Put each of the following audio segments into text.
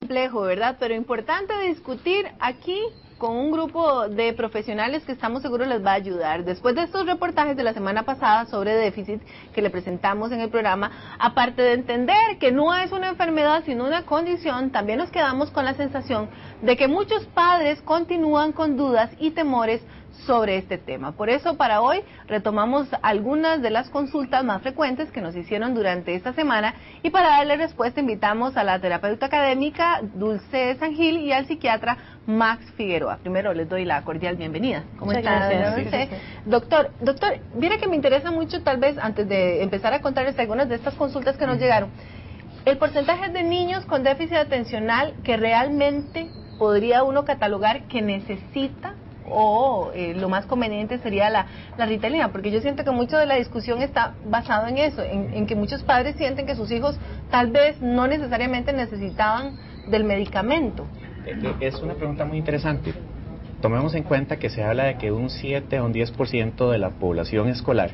complejo, ¿verdad? Pero importante discutir aquí con un grupo de profesionales que estamos seguros les va a ayudar. Después de estos reportajes de la semana pasada sobre déficit que le presentamos en el programa, aparte de entender que no es una enfermedad sino una condición, también nos quedamos con la sensación de que muchos padres continúan con dudas y temores sobre este tema. Por eso, para hoy retomamos algunas de las consultas más frecuentes que nos hicieron durante esta semana, y para darle respuesta invitamos a la terapeuta académica Dulce Sangil y al psiquiatra Max Figueroa. Primero les doy la cordial bienvenida. ¿Cómo está, Dulce? Doctor, mire que me interesa mucho, tal vez antes de empezar a contarles algunas de estas consultas que nos llegaron, el porcentaje de niños con déficit atencional que realmente podría uno catalogar que necesita, o lo más conveniente sería la Ritalina, porque yo siento que mucho de la discusión está basado en eso, en que muchos padres sienten que sus hijos tal vez no necesariamente necesitaban del medicamento. Es una pregunta muy interesante. Tomemos en cuenta que se habla de que un 7 a un 10% de la población escolar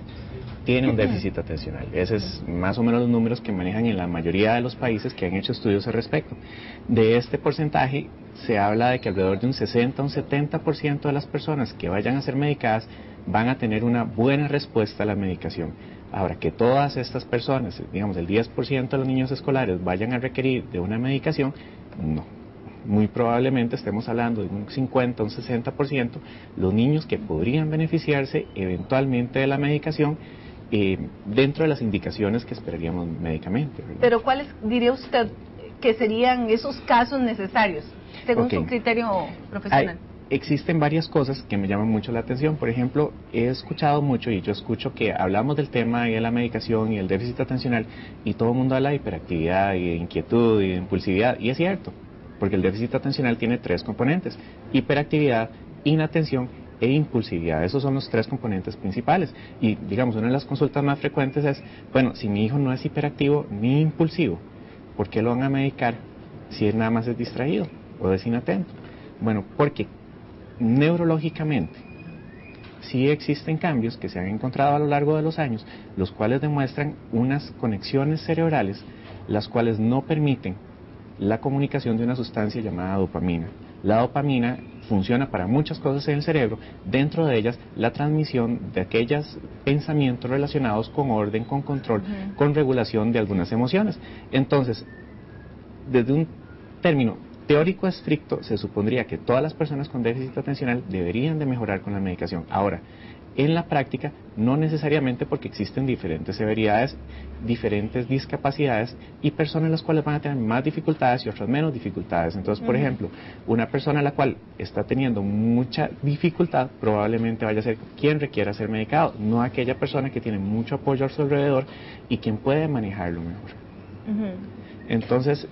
tiene un déficit atencional. Esos es más o menos los números que manejan en la mayoría de los países que han hecho estudios al respecto. De este porcentaje se habla de que alrededor de un 60 a un 70% de las personas que vayan a ser medicadas van a tener una buena respuesta a la medicación. Ahora, que todas estas personas, digamos el 10% de los niños escolares vayan a requerir de una medicación, no. Muy probablemente estemos hablando de un 50 a un 60% los niños que podrían beneficiarse eventualmente de la medicación, dentro de las indicaciones que esperaríamos médicamente, ¿verdad? Pero ¿cuáles diría usted que serían esos casos necesarios, según su criterio profesional? Existen varias cosas que me llaman mucho la atención. Por ejemplo, he escuchado mucho, y yo escucho que hablamos del tema de la medicación y el déficit atencional, y todo el mundo habla de hiperactividad y de inquietud y de impulsividad, y es cierto, porque el déficit atencional tiene 3 componentes: hiperactividad, inatención e impulsividad. Esos son los 3 componentes principales. Y digamos, una de las consultas más frecuentes es, bueno, si mi hijo no es hiperactivo ni impulsivo, ¿por qué lo van a medicar si él nada más es distraído o es inatento? Bueno, porque neurológicamente sí existen cambios que se han encontrado a lo largo de los años, los cuales demuestran unas conexiones cerebrales las cuales no permiten la comunicación de una sustancia llamada dopamina. La dopamina funciona para muchas cosas en el cerebro, dentro de ellas la transmisión de aquellos pensamientos relacionados con orden, con control, con regulación de algunas emociones. Entonces, desde un término teórico estricto, se supondría que todas las personas con déficit atencional deberían de mejorar con la medicación. Ahora, en la práctica, no necesariamente, porque existen diferentes severidades, diferentes discapacidades y personas las cuales van a tener más dificultades y otras menos dificultades. Entonces, por ejemplo, una persona a la cual está teniendo mucha dificultad probablemente vaya a ser quien requiera ser medicado, no aquella persona que tiene mucho apoyo a su alrededor y quien puede manejarlo mejor. Entonces,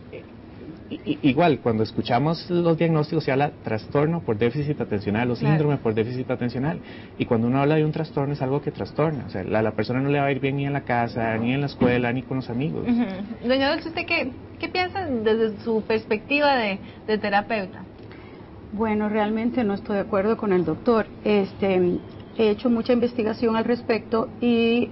igual, cuando escuchamos los diagnósticos se habla trastorno por déficit atencional o síndrome por déficit atencional, y cuando uno habla de un trastorno es algo que trastorna, o sea, la persona no le va a ir bien ni en la casa, ni en la escuela, ni con los amigos. Doña Dulce, ¿usted qué piensa desde su perspectiva de terapeuta? Bueno, realmente no estoy de acuerdo con el doctor. He hecho mucha investigación al respecto y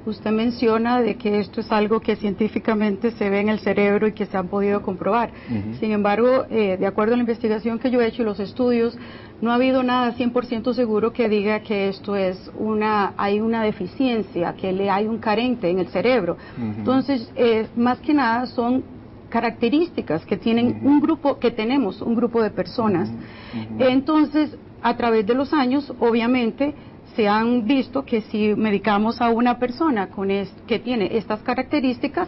usted menciona de que esto es algo que científicamente se ve en el cerebro y que se han podido comprobar. Sin embargo, de acuerdo a la investigación que yo he hecho y los estudios, no ha habido nada 100% seguro que diga que esto es hay una deficiencia, que hay un carente en el cerebro. Entonces, más que nada son características que tienen tenemos un grupo de personas. Entonces, a través de los años, obviamente, se han visto que si medicamos a una persona que tiene estas características,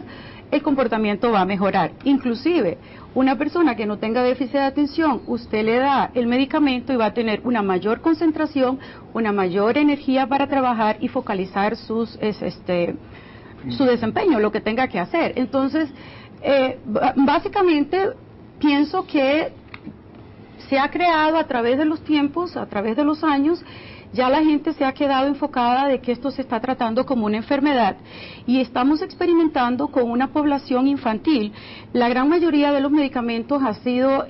el comportamiento va a mejorar. Inclusive, una persona que no tenga déficit de atención, usted le da el medicamento y va a tener una mayor concentración, una mayor energía para trabajar y focalizar su desempeño, lo que tenga que hacer. Entonces, básicamente, pienso que se ha creado a través de los tiempos, a través de los años, ya la gente se ha quedado enfocada de que esto se está tratando como una enfermedad y estamos experimentando con una población infantil. La gran mayoría de los medicamentos han sido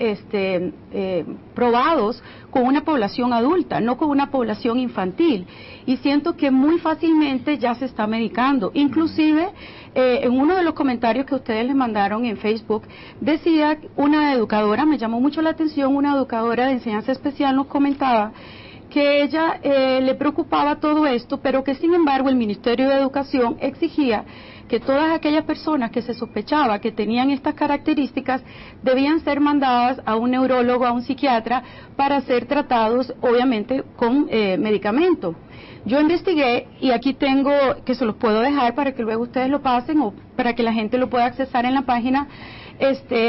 probados con una población adulta, no con una población infantil, y siento que muy fácilmente ya se está medicando. Inclusive en uno de los comentarios que ustedes les mandaron en Facebook, decía una educadora, me llamó mucho la atención, una educadora de enseñanza especial nos comentaba que ella le preocupaba todo esto, pero que sin embargo el Ministerio de Educación exigía que todas aquellas personas que se sospechaba que tenían estas características debían ser mandadas a un neurólogo, a un psiquiatra, para ser tratados, obviamente, con medicamento. Yo investigué y aquí tengo, que se los puedo dejar para que luego ustedes lo pasen o para que la gente lo pueda accesar en la página,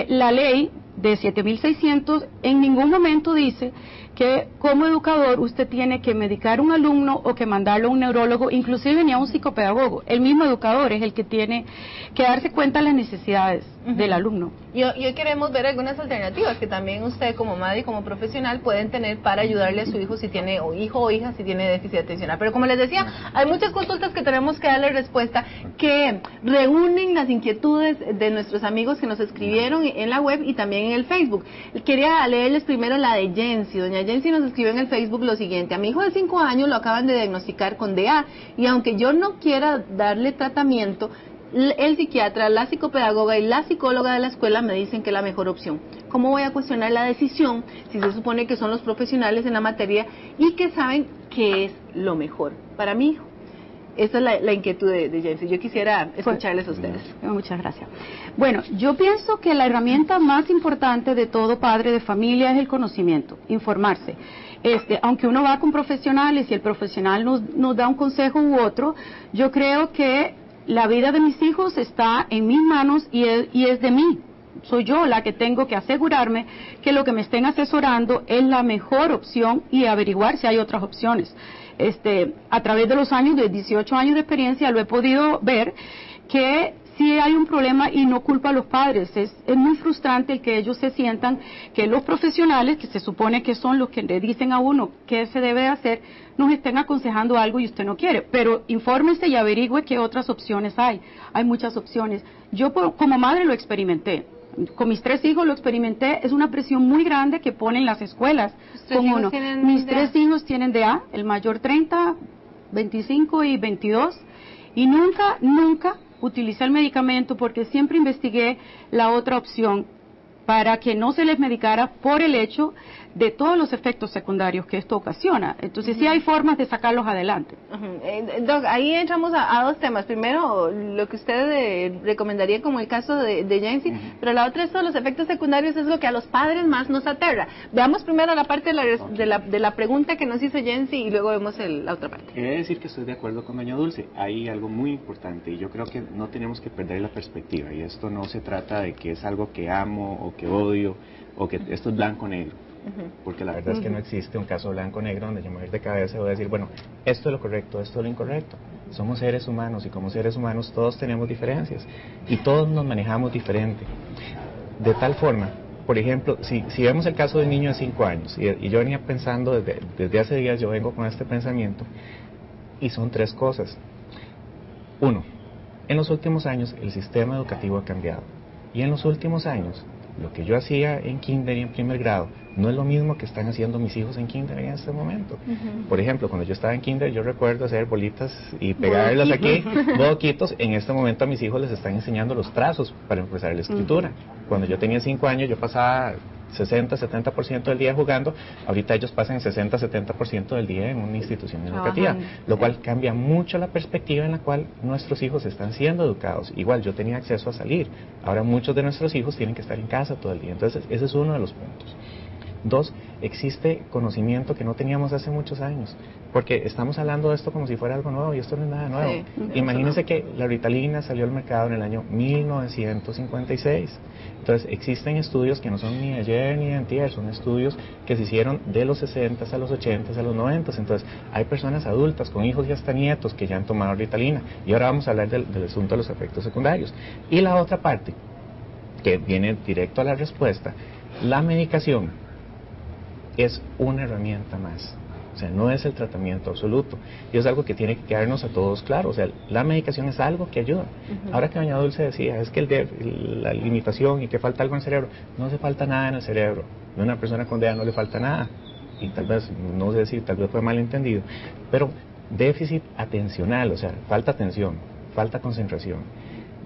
la ley de 7.600 en ningún momento dice que como educador usted tiene que medicar a un alumno o que mandarlo a un neurólogo, inclusive ni a un psicopedagogo. El mismo educador es el que tiene que darse cuenta de las necesidades del alumno. Y hoy queremos ver algunas alternativas que también usted como madre y como profesional pueden tener para ayudarle a su hijo si tiene, o hijo o hija, si tiene déficit atencional. Pero como les decía, hay muchas consultas que tenemos que darle respuesta, que reúnen las inquietudes de nuestros amigos que nos escribieron en la web y también en el Facebook. Quería leerles primero la de Jensi. Doña Jensi nos escribió en el Facebook lo siguiente: a mi hijo de 5 años lo acaban de diagnosticar con DA y aunque yo no quiera darle tratamiento, el psiquiatra, la psicopedagoga y la psicóloga de la escuela me dicen que es la mejor opción. ¿Cómo voy a cuestionar la decisión si se supone que son los profesionales en la materia y que saben qué es lo mejor para mi hijo? Esa es la inquietud de Jensi. Yo quisiera escucharles a ustedes. Muchas gracias. Bueno, yo pienso que la herramienta más importante de todo padre de familia es el conocimiento, informarse. Aunque uno va con profesionales y el profesional nos da un consejo u otro, yo creo que la vida de mis hijos está en mis manos y es de mí. Soy yo la que tengo que asegurarme que lo que me estén asesorando es la mejor opción y averiguar si hay otras opciones. A través de los años, de 18 años de experiencia, lo he podido ver que si hay un problema y no culpa a los padres. Es muy frustrante el que ellos se sientan que los profesionales, que se supone que son los que le dicen a uno qué se debe hacer, nos estén aconsejando algo y usted no quiere. Pero infórmese y averigüe qué otras opciones hay. Hay muchas opciones. Yo como madre lo experimenté. Con mis 3 hijos lo experimenté. Es una presión muy grande que ponen las escuelas con uno. Mis 3 hijos tienen DA, el mayor 30, 25 y 22. Y nunca utilicé el medicamento porque siempre investigué la otra opción para que no se les medicara por el hecho de todos los efectos secundarios que esto ocasiona. Entonces sí hay formas de sacarlos adelante. Doc, ahí entramos a 2 temas. Primero, lo que usted recomendaría como el caso de Jensi, pero la otra es todos los efectos secundarios, es lo que a los padres más nos aterra. Veamos primero la parte de la pregunta que nos hizo Jensi y luego vemos la otra parte. He de decir que estoy de acuerdo con doña Dulce. Hay algo muy importante y yo creo que no tenemos que perder la perspectiva, y esto no se trata de que es algo que amo o que odio o que esto es blanco o negro. Porque la verdad es que no existe un caso blanco-negro donde yo me voy a ir de cabeza y voy a decir, bueno, esto es lo correcto, esto es lo incorrecto. Somos seres humanos y como seres humanos todos tenemos diferencias y todos nos manejamos diferente. De tal forma, por ejemplo, si vemos el caso de un niño de 5 años y yo venía pensando desde hace días, yo vengo con este pensamiento y son 3 cosas. 1, en los últimos años el sistema educativo ha cambiado y en los últimos años lo que yo hacía en kinder y en primer grado no es lo mismo que están haciendo mis hijos en kinder en este momento. Por ejemplo, cuando yo estaba en kinder yo recuerdo hacer bolitas y pegarlas aquí, boquitos. En este momento a mis hijos les están enseñando los trazos para empezar la escritura. Cuando yo tenía 5 años yo pasaba 60-70% del día jugando, ahorita ellos pasan 60-70% del día en una institución educativa, lo cual cambia mucho la perspectiva en la cual nuestros hijos están siendo educados. Igual yo tenía acceso a salir, ahora muchos de nuestros hijos tienen que estar en casa todo el día, entonces ese es uno de los puntos. 2, existe conocimiento que no teníamos hace muchos años, porque estamos hablando de esto como si fuera algo nuevo y esto no es nada nuevo. Sí, imagínense que la Ritalina salió al mercado en el año 1956. Entonces existen estudios que no son ni de ayer ni de antier, son estudios que se hicieron de los 60 a los 80 a los 90. Entonces hay personas adultas con hijos y hasta nietos que ya han tomado Ritalina. Y ahora vamos a hablar del asunto de los efectos secundarios. Y la otra parte, que viene directo a la respuesta, la medicación es una herramienta más, o sea, no es el tratamiento absoluto, y es algo que tiene que quedarnos a todos claro. O sea, la medicación es algo que ayuda. Ahora que doña Dulce decía, es que la limitación y que falta algo en el cerebro, no hace falta nada en el cerebro, de una persona con DEA no le falta nada, y tal vez, no sé si tal vez fue malentendido, pero déficit atencional, o sea, falta atención, falta concentración,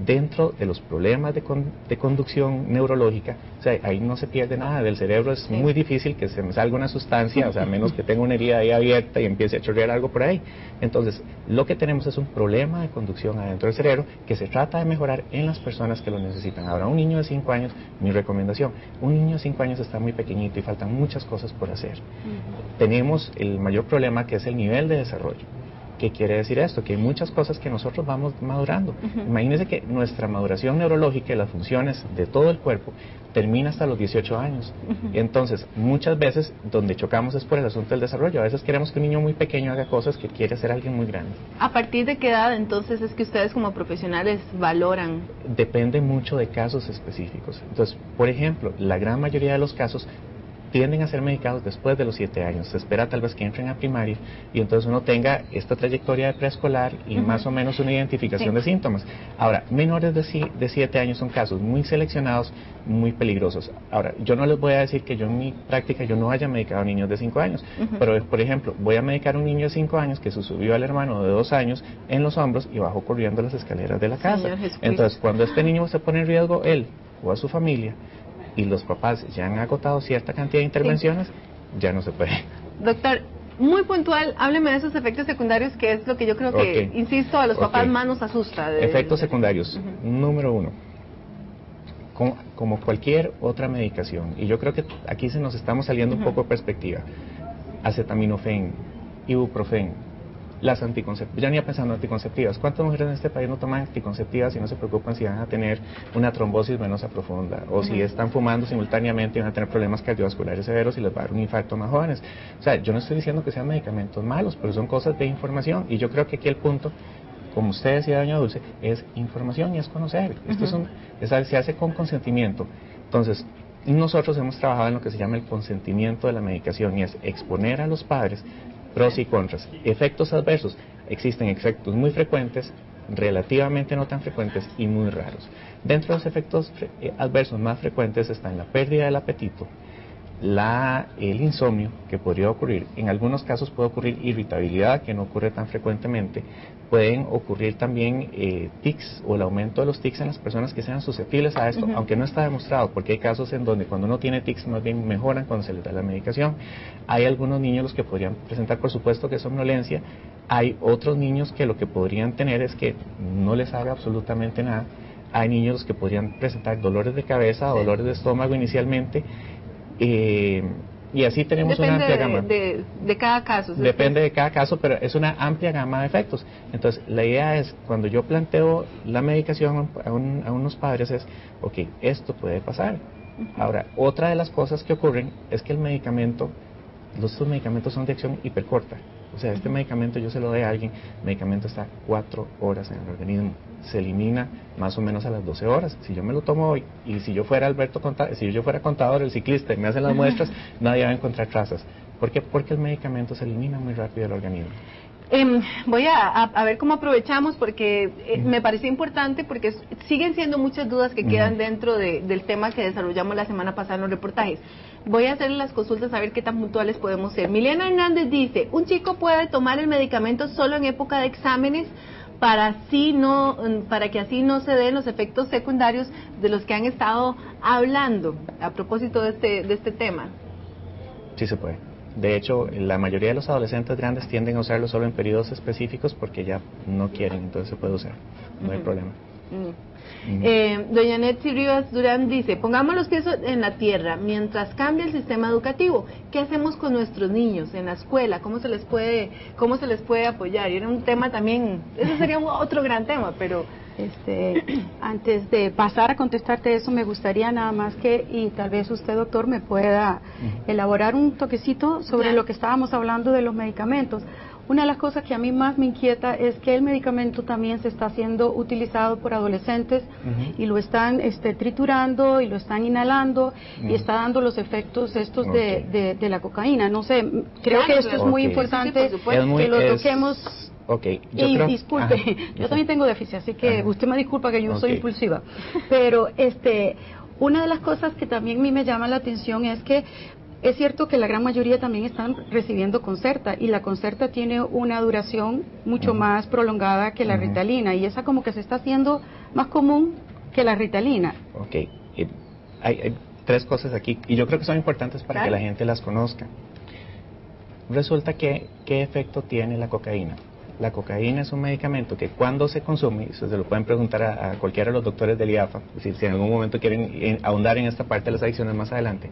dentro de los problemas de conducción neurológica, o sea, ahí no se pierde nada del cerebro, es muy difícil que se me salga una sustancia, o sea, a menos que tenga una herida ahí abierta y empiece a chorrear algo por ahí. Entonces, lo que tenemos es un problema de conducción adentro del cerebro que se trata de mejorar en las personas que lo necesitan. Ahora, un niño de 5 años, mi recomendación, un niño de 5 años está muy pequeñito y faltan muchas cosas por hacer. Tenemos el mayor problema, que es el nivel de desarrollo. ¿Qué quiere decir esto? Que hay muchas cosas que nosotros vamos madurando. Imagínense que nuestra maduración neurológica y las funciones de todo el cuerpo termina hasta los 18 años. Entonces, muchas veces donde chocamos es por el asunto del desarrollo. A veces queremos que un niño muy pequeño haga cosas que quiere hacer alguien muy grande. ¿A partir de qué edad entonces es que ustedes como profesionales valoran? Depende mucho de casos específicos. Entonces, por ejemplo, la gran mayoría de los casos tienden a ser medicados después de los 7 años. Se espera tal vez que entren a primaria y entonces uno tenga esta trayectoria de preescolar y más o menos una identificación de síntomas. Ahora, menores de 7 años son casos muy seleccionados, muy peligrosos. Ahora, yo no les voy a decir que yo en mi práctica yo no haya medicado a niños de 5 años, pero por ejemplo, voy a medicar a un niño de 5 años que se subió al hermano de 2 años en los hombros y bajó corriendo las escaleras de la casa. Entonces, cuando este niño se pone en riesgo, él o a su familia, y los papás ya han agotado cierta cantidad de intervenciones, ya no se puede. Doctor, muy puntual, hábleme de esos efectos secundarios, que es lo que yo creo que, insisto, a los papás más nos asusta. Efectos secundarios, número 1, como cualquier otra medicación, y yo creo que aquí se nos estamos saliendo un poco de perspectiva, acetaminofén, ibuprofén, las anticonceptivas, ya ni pensando en anticonceptivas. ¿Cuántas mujeres en este país no toman anticonceptivas y no se preocupan si van a tener una trombosis venosa profunda o si están fumando simultáneamente y van a tener problemas cardiovasculares severos y les va a dar un infarto más jóvenes? O sea, yo no estoy diciendo que sean medicamentos malos, pero son cosas de información y yo creo que aquí el punto, como usted decía, doña Dulce, es información y es conocer. Esto se hace con consentimiento. Entonces, nosotros hemos trabajado en lo que se llama el consentimiento de la medicación y es exponer a los padres pros y contras. Efectos adversos. Existen efectos muy frecuentes, relativamente no tan frecuentes y muy raros. Dentro de los efectos adversos más frecuentes están la pérdida del apetito, el insomnio, que podría ocurrir. En algunos casos puede ocurrir irritabilidad, que no ocurre tan frecuentemente. Pueden ocurrir también tics o el aumento de los tics en las personas que sean susceptibles a esto, aunque no está demostrado, porque hay casos en donde cuando uno tiene tics más bien mejoran cuando se les da la medicación. Hay algunos niños los que podrían presentar, por supuesto, que somnolencia. Hay otros niños que lo que podrían tener es que no les haga absolutamente nada. Hay niños que podrían presentar dolores de cabeza, dolores de estómago inicialmente. Y así tenemos una amplia gama. De cada caso. Depende de cada caso, pero es una amplia gama de efectos. Entonces, la idea es, cuando yo planteo la medicación a unos padres es, ok, esto puede pasar. Ahora, otra de las cosas que ocurren es que estos medicamentos son de acción hipercorta. O sea, este medicamento yo se lo doy a alguien, el medicamento está 4 horas en el organismo, se elimina más o menos a las 12 horas. Si yo me lo tomo hoy, y si yo fuera si yo fuera contador, el ciclista, y me hacen las muestras, nadie va a encontrar trazas. ¿Por qué? Porque el medicamento se elimina muy rápido del organismo. Voy a ver cómo aprovechamos, porque me pareció importante, porque siguen siendo muchas dudas que quedan dentro del tema que desarrollamos la semana pasada en los reportajes. Voy a hacer las consultas a ver qué tan puntuales podemos ser. Milena Hernández dice, ¿un chico puede tomar el medicamento solo en época de exámenes para que así no se den los efectos secundarios de los que han estado hablando a propósito de este tema? Sí se puede. De hecho, la mayoría de los adolescentes grandes tienden a usarlo solo en periodos específicos porque ya no quieren, entonces se puede usar, no hay problema. Doña Netsi Rivas Durán dice, pongamos los pies en la tierra mientras cambia el sistema educativo. ¿Qué hacemos con nuestros niños en la escuela? ¿Cómo se les puede apoyar? Y era un tema también, ese sería otro gran tema, pero... Antes de pasar a contestarte eso, me gustaría nada más que, y tal vez usted, doctor, me pueda elaborar un toquecito sobre lo que estábamos hablando de los medicamentos. Una de las cosas que a mí más me inquieta es que el medicamento también se está siendo utilizado por adolescentes y lo están triturando y lo están inhalando y está dando los efectos estos de la cocaína. No sé, creo que esto es muy importante que lo toquemos. Disculpe, yo también tengo déficit, así que usted me disculpa que yo soy impulsiva, pero una de las cosas que también a mí me llama la atención es que Es cierto que la gran mayoría también están recibiendo Concerta, y la Concerta tiene una duración mucho más prolongada que la Ritalina, y esa como que se está haciendo más común que la Ritalina. Ok, hay tres cosas aquí, y yo creo que son importantes para que la gente las conozca. Resulta que, ¿qué efecto tiene la cocaína? La cocaína es un medicamento que cuando se consume, se lo pueden preguntar a cualquiera de los doctores del IAFA, si en algún momento quieren ahondar en esta parte de las adicciones más adelante,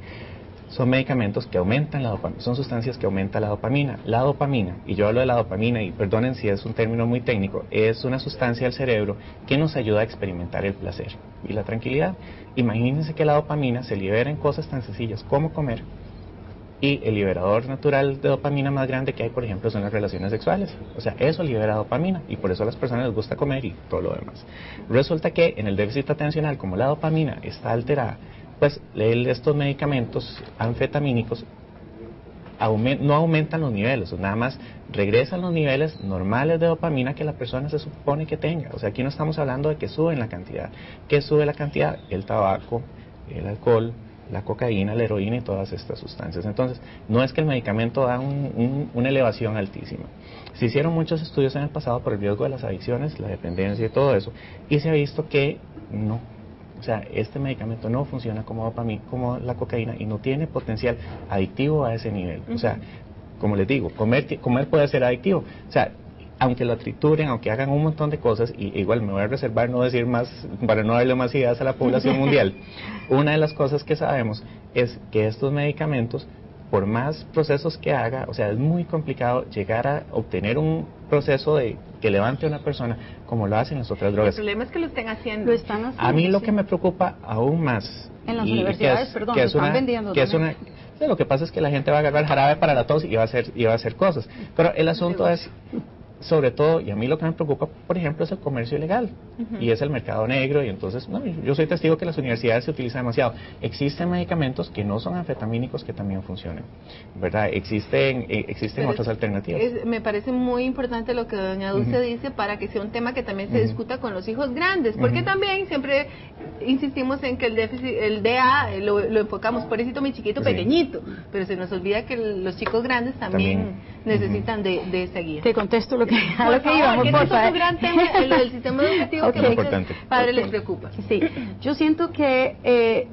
son medicamentos que aumentan la dopamina, son sustancias que aumentan la dopamina. La dopamina, y yo hablo de la dopamina, y perdonen si es un término muy técnico, es una sustancia del cerebro que nos ayuda a experimentar el placer y la tranquilidad. Imagínense que la dopamina se libera en cosas tan sencillas como comer, y el liberador natural de dopamina más grande que hay, por ejemplo, son las relaciones sexuales. O sea, eso libera dopamina, y por eso a las personas les gusta comer y todo lo demás. Resulta que en el déficit atencional, como la dopamina está alterada, pues estos medicamentos anfetamínicos no aumentan los niveles, nada más regresan los niveles normales de dopamina que la persona se supone que tenga. O sea, aquí no estamos hablando de que suben la cantidad. ¿Qué sube la cantidad? El tabaco, el alcohol, la cocaína, la heroína y todas estas sustancias. Entonces, no es que el medicamento da una elevación altísima. Se hicieron muchos estudios en el pasado por el riesgo de las adicciones, la dependencia y todo eso, y se ha visto que no. O sea, este medicamento no funciona como dopamina, como la cocaína, y no tiene potencial adictivo a ese nivel. O sea, como les digo, comer puede ser adictivo. O sea, aunque lo trituren, aunque hagan un montón de cosas, y igual me voy a reservar no decir más, para no darle más ideas a la población mundial. Una de las cosas que sabemos es que estos medicamentos, por más procesos que haga, o sea, es muy complicado llegar a obtener un proceso que levante a una persona como lo hacen las otras drogas. El problema es que lo estén haciendo. Lo están haciendo. A mí lo que me preocupa aún más, en las universidades, perdón, lo están vendiendo también. Lo que pasa es que la gente va a agarrar jarabe para la tos y va a hacer cosas. Pero el asunto es, sobre todo, y a mí lo que me preocupa, por ejemplo, es el comercio ilegal, y es el mercado negro, y entonces, no, yo soy testigo que en las universidades se utiliza demasiado. Existen medicamentos que no son anfetamínicos que también funcionan, ¿verdad? Existen otras alternativas. Me parece muy importante lo que doña Dulce dice, para que sea un tema que también se discuta con los hijos grandes, porque también siempre insistimos en que el déficit, el DA, lo enfocamos, pobrecito mi chiquito pequeñito, pero se nos olvida que los chicos grandes también necesitan de esa guía. Te contesto lo que por favor, íbamos, que es un gran tema, lo del sistema educativo que a muchos padres les preocupa. Sí, yo siento que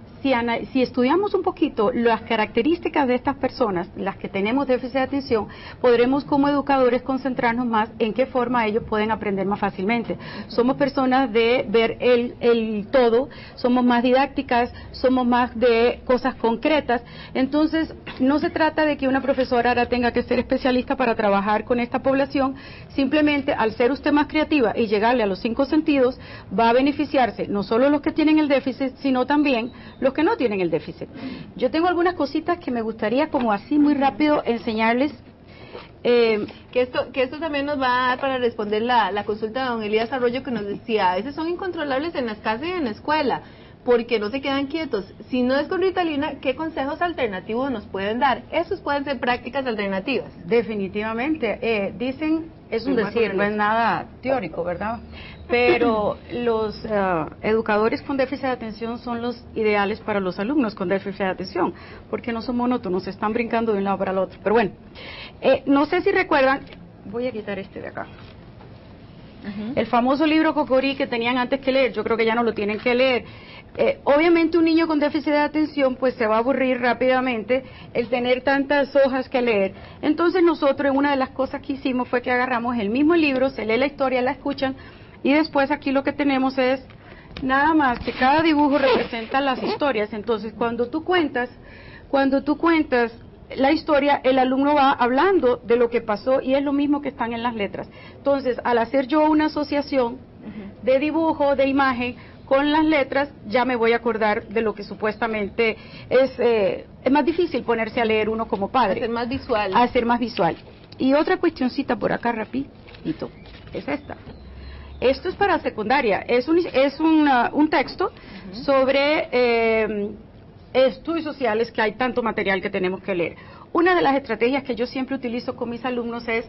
si estudiamos un poquito las características de estas personas, las que tenemos déficit de atención, podremos como educadores concentrarnos más en qué forma ellos pueden aprender más fácilmente. Somos personas de ver el todo, somos más didácticas, somos más de cosas concretas. Entonces, no se trata de que una profesora ahora tenga que ser especialista para trabajar con esta población. Simplemente, al ser usted más creativa y llegarle a los 5 sentidos, va a beneficiarse no solo los que tienen el déficit, sino también los que no tienen el déficit. Yo tengo algunas cositas que me gustaría como así muy rápido enseñarles. Que esto también nos va a dar para responder la consulta de don Elías Arroyo, que nos decía, a veces son incontrolables en las casas y en la escuela, porque no se quedan quietos. Si no es con Ritalina, ¿qué consejos alternativos nos pueden dar? Esos pueden ser prácticas alternativas. Definitivamente. Dicen, es un decir, no es nada teórico, ¿verdad? Pero los educadores con déficit de atención son los ideales para los alumnos con déficit de atención, porque no son monótonos, están brincando de un lado para el otro. Pero bueno, no sé si recuerdan, voy a quitar este de acá. El famoso libro Cocorí que tenían antes que leer, yo creo que ya no lo tienen que leer. Obviamente un niño con déficit de atención pues se va a aburrir rápidamente el tener tantas hojas que leer. Entonces nosotros, una de las cosas que hicimos fue que agarramos el mismo libro, se lee la historia, la escuchan, y después aquí lo que tenemos es nada más que cada dibujo representa las historias. Entonces cuando tú cuentas la historia, el alumno va hablando de lo que pasó, y es lo mismo que están en las letras. Entonces, al hacer yo una asociación de dibujo, de imagen con las letras, ya me voy a acordar de lo que supuestamente es más difícil ponerse a leer uno como padre. Hacer más visual. Hacer más visual. Y otra cuestioncita por acá rapidito, es esta. Esto es para secundaria, es un texto sobre estudios sociales, que hay tanto material que tenemos que leer. Una de las estrategias que yo siempre utilizo con mis alumnos es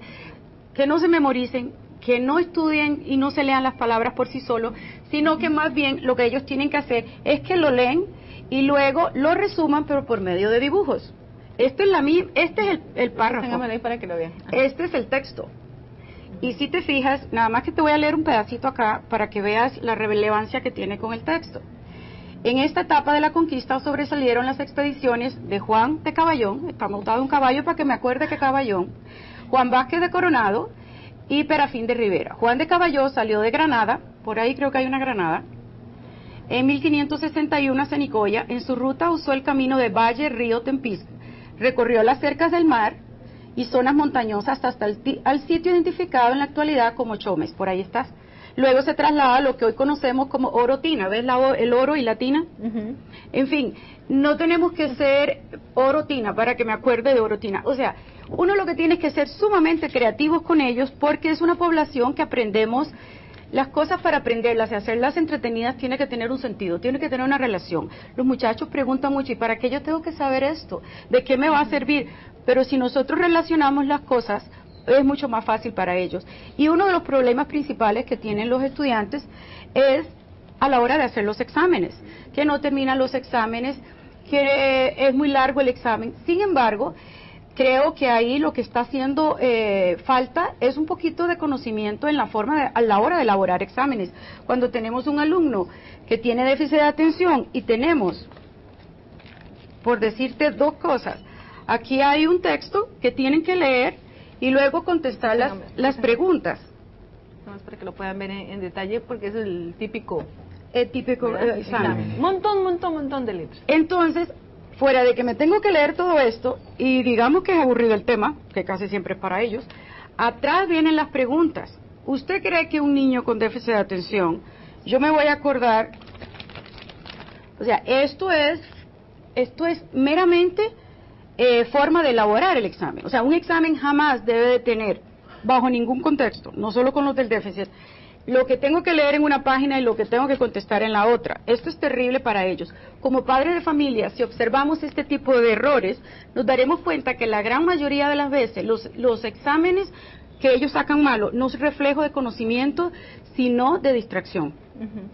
que no se memoricen, que no estudien y no se lean las palabras por sí solos, sino que más bien lo que ellos tienen que hacer es que lo leen y luego lo resuman, pero por medio de dibujos. este es el párrafo. Téngamelo ahí para que lo vean. Este es el texto. Y si te fijas, nada más que te voy a leer un pedacito acá para que veas la relevancia que tiene con el texto. En esta etapa de la conquista sobresalieron las expediciones de Juan de Caballón, está montado un caballo para que me acuerde que Caballón, Juan Vázquez de Coronado y Perafín de Rivera. Juan de Caballón salió de Granada, por ahí creo que hay una Granada, en 1561 a Cenicoya. En su ruta usó el camino de Valle, Río, Tempisco, recorrió las cercas del mar y zonas montañosas hasta al sitio identificado en la actualidad como Chomes, por ahí estás. Luego se traslada a lo que hoy conocemos como Orotina, ¿ves el oro y la tina? En fin, no tenemos que ser Orotina para que me acuerde de Orotina. O sea, uno lo que tiene es que ser sumamente creativos con ellos porque es una población que aprendemos las cosas para aprenderlas y hacerlas entretenidas tiene que tener un sentido, tiene que tener una relación. Los muchachos preguntan mucho, ¿y para qué yo tengo que saber esto? ¿De qué me va a servir? Pero si nosotros relacionamos las cosas, es mucho más fácil para ellos. Y uno de los problemas principales que tienen los estudiantes es a la hora de hacer los exámenes, que no terminan los exámenes, que es muy largo el examen. Sin embargo, creo que ahí lo que está haciendo falta es un poquito de conocimiento en la forma a la hora de elaborar exámenes. Cuando tenemos un alumno que tiene déficit de atención y tenemos, por decirte dos cosas, aquí hay un texto que tienen que leer y luego contestar las preguntas. Vamos para que lo puedan ver en detalle porque es el típico examen. Montón de libros. Entonces, fuera de que me tengo que leer todo esto, y digamos que es aburrido el tema, que casi siempre es para ellos, atrás vienen las preguntas. ¿Usted cree que un niño con déficit de atención, yo me voy a acordar, o sea, esto es meramente forma de elaborar el examen. O sea, un examen jamás debe de tener, bajo ningún contexto, no solo con los del déficit, lo que tengo que leer en una página y lo que tengo que contestar en la otra. Esto es terrible para ellos. Como padres de familia, si observamos este tipo de errores, nos daremos cuenta que la gran mayoría de las veces los exámenes que ellos sacan malos no es reflejo de conocimiento, sino de distracción.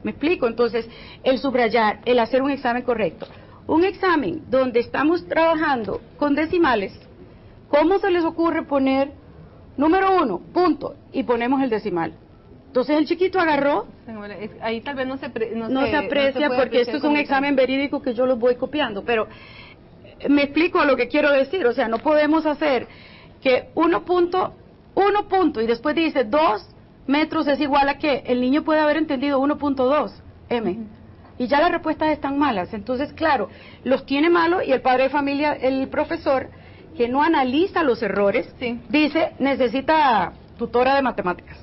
¿Me explico? Entonces, el subrayar, el hacer un examen correcto. Un examen donde estamos trabajando con decimales, ¿cómo se les ocurre poner número 1, punto, y ponemos el decimal? Entonces el chiquito agarró, ahí tal vez no se aprecia porque esto es un examen verídico que yo lo voy copiando, pero me explico lo que quiero decir, o sea, no podemos hacer que 1 punto, y después dice 2 metros es igual a que el niño puede haber entendido 1.2 m. Y ya las respuestas están malas. Entonces, claro, los tiene malos y el padre de familia, el profesor, que no analiza los errores, dice, necesita tutora de matemáticas.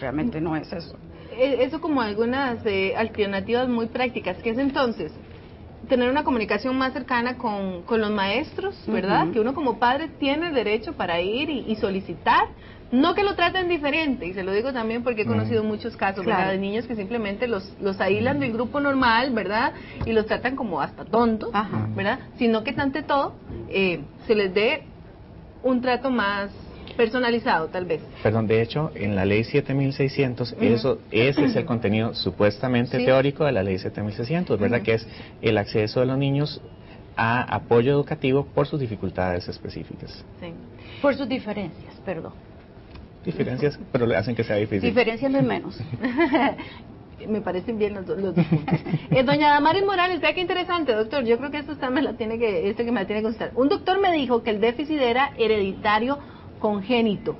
Realmente no es eso. Eso como algunas alternativas muy prácticas, que es entonces tener una comunicación más cercana con los maestros, ¿verdad? Que uno como padre tiene derecho para ir y solicitar. No que lo traten diferente, y se lo digo también porque he conocido muchos casos, ¿verdad? De niños que simplemente los aíslan del grupo normal, ¿verdad? Y los tratan como hasta tontos, ¿verdad? Sino que ante todo se les dé un trato más personalizado, tal vez. Perdón, de hecho, en la ley 7600, ese es el contenido supuestamente teórico de la ley 7600, ¿verdad? Que es el acceso de los niños a apoyo educativo por sus dificultades específicas. Sí. Por sus diferencias, perdón. Diferencias, pero le hacen que sea difícil. Diferencias no es menos. Me parecen bien los dos puntos. Doña Damaris Morales, vea qué interesante, doctor. Yo creo que esto me la tiene que contestar. Un doctor me dijo que el déficit era hereditario congénito,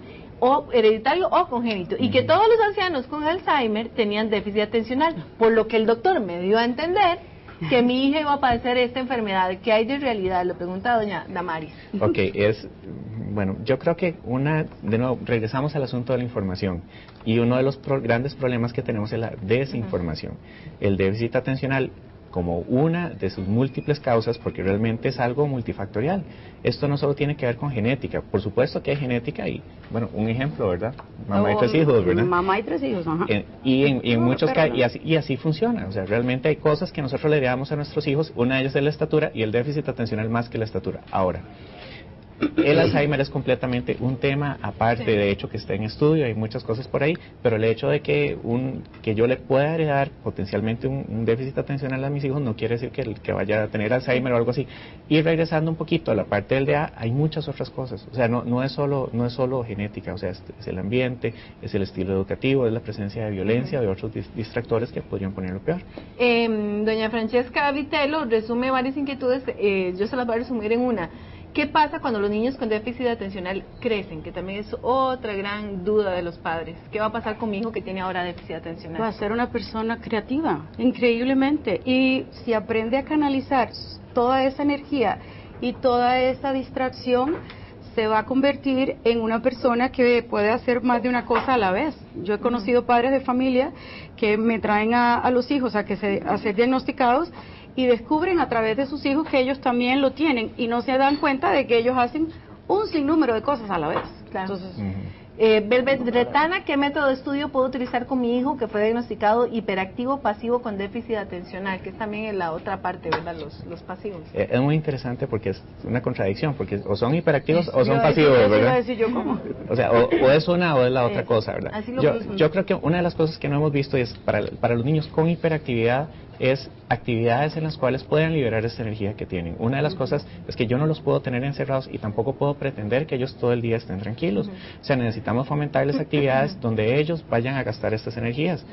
y que todos los ancianos con Alzheimer tenían déficit atencional, por lo que el doctor me dio a entender que mi hija iba a padecer esta enfermedad. ¿Qué hay de realidad? Lo pregunta doña Damaris. Ok, bueno, yo creo que de nuevo, regresamos al asunto de la información, y uno de los grandes problemas que tenemos es la desinformación. El déficit atencional como una de sus múltiples causas, porque realmente es algo multifactorial. Esto no solo tiene que ver con genética, por supuesto que hay genética y, bueno, un ejemplo, ¿verdad? Mamá y 3 hijos, ¿verdad? Mamá y 3 hijos, ajá. Y en muchos casos, y así funciona, o sea, realmente hay cosas que nosotros le damos a nuestros hijos, una de ellas es la estatura y el déficit atencional más que la estatura. Ahora, El Alzheimer es completamente un tema aparte, Sí. de hecho que está en estudio, hay muchas cosas por ahí, pero el hecho de que yo le pueda heredar potencialmente un déficit atencional a mis hijos no quiere decir que vaya a tener Alzheimer o algo así. Y regresando un poquito a la parte del DA, hay muchas otras cosas, o sea, no es solo genética, o sea, es el ambiente, es el estilo educativo, es la presencia de violencia, de otros distractores que podrían ponerlo peor. Doña Francesca Vitelo resume varias inquietudes, yo se las voy a resumir en una. ¿Qué pasa cuando los niños con déficit atencional crecen? Que también es otra gran duda de los padres. ¿Qué va a pasar con mi hijo que tiene ahora déficit atencional? Va a ser una persona creativa, increíblemente. Y si aprende a canalizar toda esa energía y toda esa distracción, se va a convertir en una persona que puede hacer más de una cosa a la vez. Yo he conocido padres de familia que me traen a los hijos a ser diagnosticados y descubren a través de sus hijos que ellos también lo tienen y no se dan cuenta de que ellos hacen un sinnúmero de cosas a la vez. Claro. Entonces, Velvet Retana, ¿qué método de estudio puedo utilizar con mi hijo que fue diagnosticado hiperactivo pasivo con déficit atencional? Que es también la otra parte, ¿verdad? Los pasivos. Es muy interesante porque es una contradicción, porque o son hiperactivos o son Yo pasivos, iba a ¿verdad? decir yo cómo. O sea, o es una o es la otra cosa, ¿verdad? Así lo mismo. Yo creo que una de las cosas que no hemos visto es para los niños con hiperactividad es actividades en las cuales puedan liberar esa energía que tienen. Una de las cosas es que yo no los puedo tener encerrados y tampoco puedo pretender que ellos todo el día estén tranquilos. O sea, necesitamos fomentarles actividades donde ellos vayan a gastar estas energías.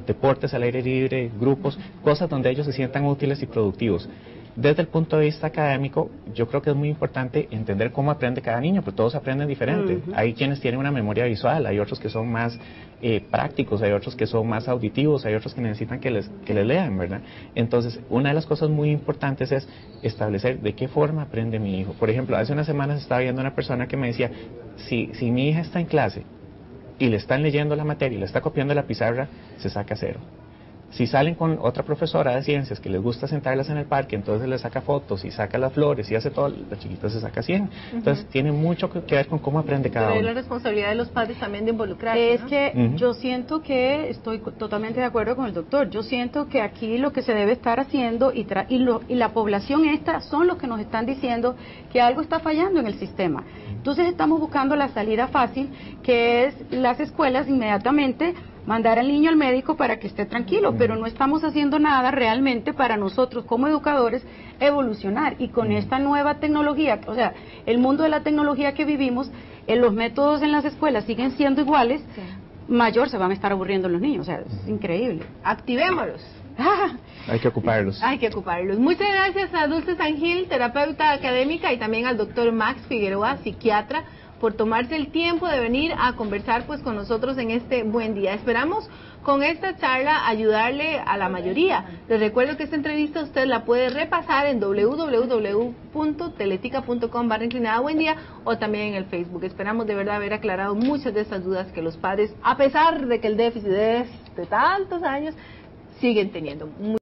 Deportes al aire libre, grupos, cosas donde ellos se sientan útiles y productivos. Desde el punto de vista académico, yo creo que es muy importante entender cómo aprende cada niño, porque todos aprenden diferente. Hay quienes tienen una memoria visual, hay otros que son más prácticos, hay otros que son más auditivos, hay otros que necesitan que les lean, ¿verdad? Entonces, una de las cosas muy importantes es establecer de qué forma aprende mi hijo. Por ejemplo, hace unas semanas estaba viendo una persona que me decía, si mi hija está en clase y le están leyendo la materia y le está copiando la pizarra, se saca 0. Si salen con otra profesora de ciencias que les gusta sentarlas en el parque, entonces les saca fotos y saca las flores y hace todo, la chiquita se saca 100. Entonces tiene mucho que ver con cómo aprende cada Pero uno. es la responsabilidad de los padres también de involucrarse, Es ¿no? que yo siento que estoy totalmente de acuerdo con el doctor. Yo siento que aquí lo que se debe estar haciendo y la población esta son los que nos están diciendo que algo está fallando en el sistema. Entonces estamos buscando la salida fácil, que es las escuelas inmediatamente mandar al niño al médico para que esté tranquilo, pero no estamos haciendo nada realmente para nosotros como educadores evolucionar. Y con esta nueva tecnología, o sea, el mundo de la tecnología que vivimos, los métodos en las escuelas siguen siendo iguales, mayor se van a estar aburriendo los niños, o sea, es increíble. Activémoslos. Hay que ocuparlos. Hay que ocuparlos. Muchas gracias a Dulce Sangil, terapeuta académica, y también al doctor Max Figueroa, psiquiatra, por tomarse el tiempo de venir a conversar pues con nosotros en este buen día. Esperamos con esta charla ayudarle a la mayoría. Les recuerdo que esta entrevista usted la puede repasar en www.teletica.com/buen día o también en el Facebook. Esperamos de verdad haber aclarado muchas de esas dudas que los padres, a pesar de que el déficit es de tantos años, siguen teniendo.